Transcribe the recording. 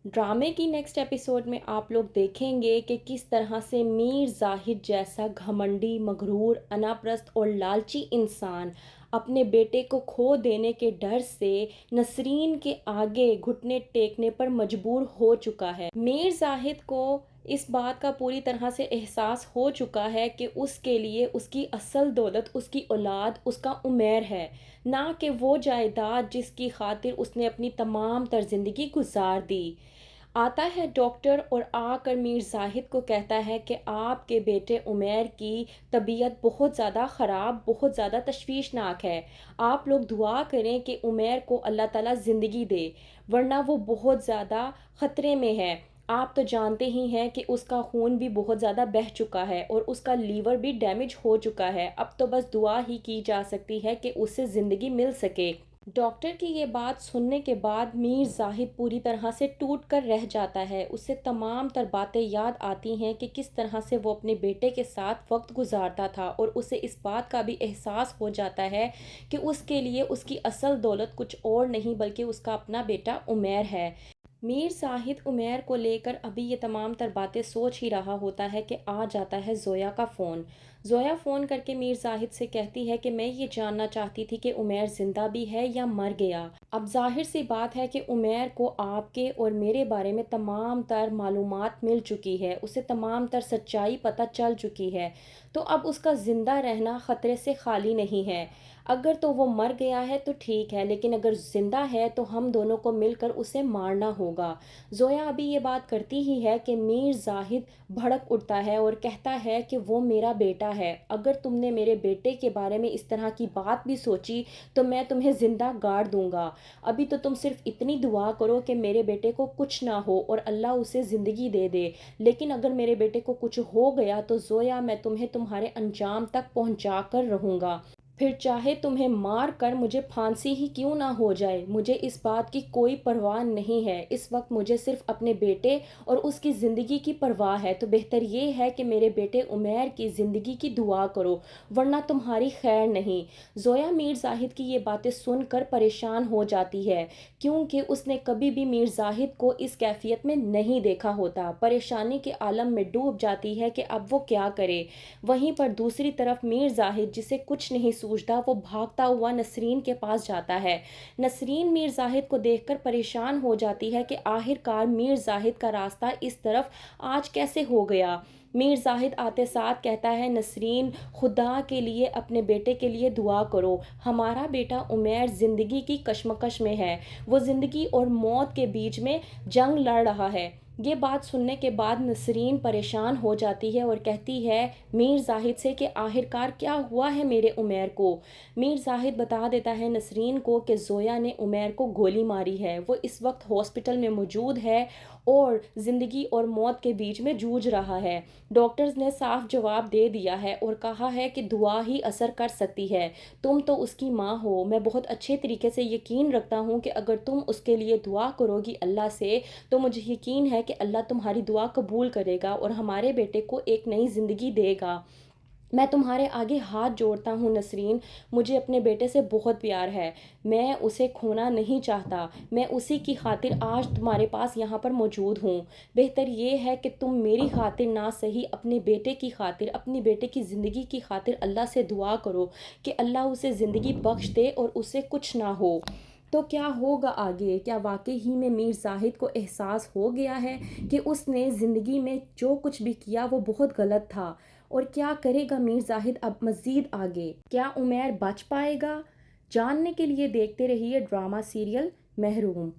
ڈرامے کی next episode میں آپ لوگ دیکھیں گے کہ کس طرح سے میر زاہد جیسا گھمنڈی، مغرور، انا پرست اور لالچی انسان اپنے بیٹے کو کھو دینے کے ڈر سے نسرین کے آگے گھٹنے ٹیکنے پر مجبور ہو چکا ہے۔ میر زاہد کو اس بات کا پوری طرح سے احساس ہو چکا ہے کہ اس کے لیے اس کی اصل دولت، اس کی اولاد، اس کا عمیر ہے، نہ کہ وہ جائیداد جس کی خاطر اس نے اپنی تمام تر زندگی گزار دی۔ آتا ہے ڈاکٹر اور آ کر میر زاہد کو کہتا ہے کہ آپ کے بیٹے عمیر کی طبیعت بہت زیادہ خراب، بہت زیادہ تشویشناک ہے۔ آپ لوگ دعا کریں کہ عمیر کو اللہ تعالیٰ زندگی دے، ورنہ وہ بہت زیادہ خطرے میں ہے۔ آپ تو جانتے ہی ہیں کہ اس کا خون بھی بہت زیادہ بہہ چکا ہے اور اس کا لیور بھی ڈیمیج ہو چکا ہے۔ اب تو بس دعا ہی کی جا سکتی ہے کہ اسے زندگی مل سکے۔ ڈاکٹر کی یہ بات سننے کے بعد میر زاہد پوری طرح سے ٹوٹ کر رہ جاتا ہے۔ اسے تمام تر باتیں یاد آتی ہیں کہ کس طرح سے وہ اپنے بیٹے کے ساتھ وقت گزارتا تھا، اور اسے اس بات کا بھی احساس ہو جاتا ہے کہ اس کے لیے اس کی اصل دولت کچھ اور نہیں بلکہ اس کا اپنا بیٹا عمیر ہے۔ میر زاہد عمیر کو لے کر ابھی یہ تمام تر باتیں سوچ ہی رہا ہوتا ہے کہ آ جاتا ہے زویا کا فون۔ زویا فون کر کے میر زاہد سے کہتی ہے کہ میں یہ جاننا چاہتی تھی کہ عمیر زندہ بھی ہے یا مر گیا۔ اب ظاہر سی بات ہے کہ عمیر کو آپ کے اور میرے بارے میں تمام تر معلومات مل چکی ہے، اسے تمام تر سچائی پتہ چل چکی ہے، تو اب اس کا زندہ رہنا خطرے سے خالی نہیں ہے۔ اگر تو وہ مر گیا ہے تو ٹھیک ہے، لیکن اگر زندہ ہے تو ہم دونوں کو مل کر اسے مارنا ہوگا۔ زویا ابھی یہ بات کرتی ہی ہے کہ میر زاہد بھڑک اٹھتا ہے اور کہتا ہے کہ وہ میرا بیٹا ہے، اگر تم نے میرے بیٹے کے بارے میں اس طرح کی بات بھی سوچی تو میں تمہیں زندہ گاڑ دوں گا۔ ابھی تو تم صرف اتنی دعا کرو کہ میرے بیٹے کو کچھ نہ ہو اور اللہ اسے زندگی دے دے، لیکن اگر میرے بیٹے کو کچھ ہو گیا تو زویا میں تمہیں تمہارے انجام تک پہنچا کر رہوں گا، پھر چاہے تمہیں مار کر مجھے پھانسی ہی کیوں نہ ہو جائے، مجھے اس بات کی کوئی پرواہ نہیں ہے۔ اس وقت مجھے صرف اپنے بیٹے اور اس کی زندگی کی پرواہ ہے، تو بہتر یہ ہے کہ میرے بیٹے عمیر کی زندگی کی دعا کرو، ورنہ تمہاری خیر نہیں۔ زویا میر زاہد کی یہ باتیں سن کر پریشان ہو جاتی ہے، کیونکہ اس نے کبھی بھی میر زاہد کو اس کیفیت میں نہیں دیکھا ہوتا۔ پریشانی کے عالم میں ڈوب جاتی ہے کہ اب وہ کیا کرے۔ وہیں پر دوسری طرف میر زاہد جسے کچھ نہیں سوچتا، وہ بھاگتا ہوا نسرین کے پاس جاتا ہے۔ نسرین میر زاہد کو دیکھ کر پریشان ہو جاتی ہے کہ آخر کار میر زاہد کا راستہ اس طرف آج کیسے ہو گیا۔ میر زاہد آتے ساتھ کہتا ہے نسرین، خدا کے لیے اپنے بیٹے کے لیے دعا کرو، ہمارا بیٹا عمیر زندگی کی کشمکش میں ہے، وہ زندگی اور موت کے بیچ میں جنگ لڑ رہا ہے۔ یہ بات سننے کے بعد نسرین پریشان ہو جاتی ہے اور کہتی ہے میر زاہد سے کہ آخر کار کیا ہوا ہے میرے عمیر کو۔ میر زاہد بتا دیتا ہے نسرین کو کہ زویا نے عمیر کو گولی ماری ہے، وہ اس وقت ہاسپٹل میں موجود ہے اور زندگی اور موت کے بیچ میں جوجھ رہا ہے۔ ڈاکٹرز نے صاف جواب دے دیا ہے اور کہا ہے کہ دعا ہی اثر کر سکتی ہے، تم تو اس کی ماں ہو، میں بہت اچھے طریقے سے یقین رکھتا ہوں کہ اگر تم اس کے لیے دعا کرو گی اللہ سے تو مجھے یقین ہے کہ اللہ تمہاری دعا قبول کرے گا اور ہمارے بیٹے کو ایک نئی زندگی دے گا۔ میں تمہارے آگے ہاتھ جوڑتا ہوں نسرین، مجھے اپنے بیٹے سے بہت پیار ہے، میں اسے کھونا نہیں چاہتا، میں اسی کی خاطر آج تمہارے پاس یہاں پر موجود ہوں۔ بہتر یہ ہے کہ تم میری خاطر نہ صحیح اپنے بیٹے کی خاطر، اپنے بیٹے کی زندگی کی خاطر اللہ سے دعا کرو کہ اللہ اسے زندگی بخش دے اور اسے کچھ نہ ہو۔ تو کیا ہوگا آگے؟ کیا واقعی ہی میں میر زاہد کو احساس ہو گیا ہے کہ اس نے زندگی میں جو کچھ بھی کیا وہ بہت غلط تھا؟ اور کیا کرے گا میر زاہد اب مزید آگے؟ کیا عمیر بچ پائے گا؟ جاننے کے لیے دیکھتے رہیے ڈرامہ سیریل محروم۔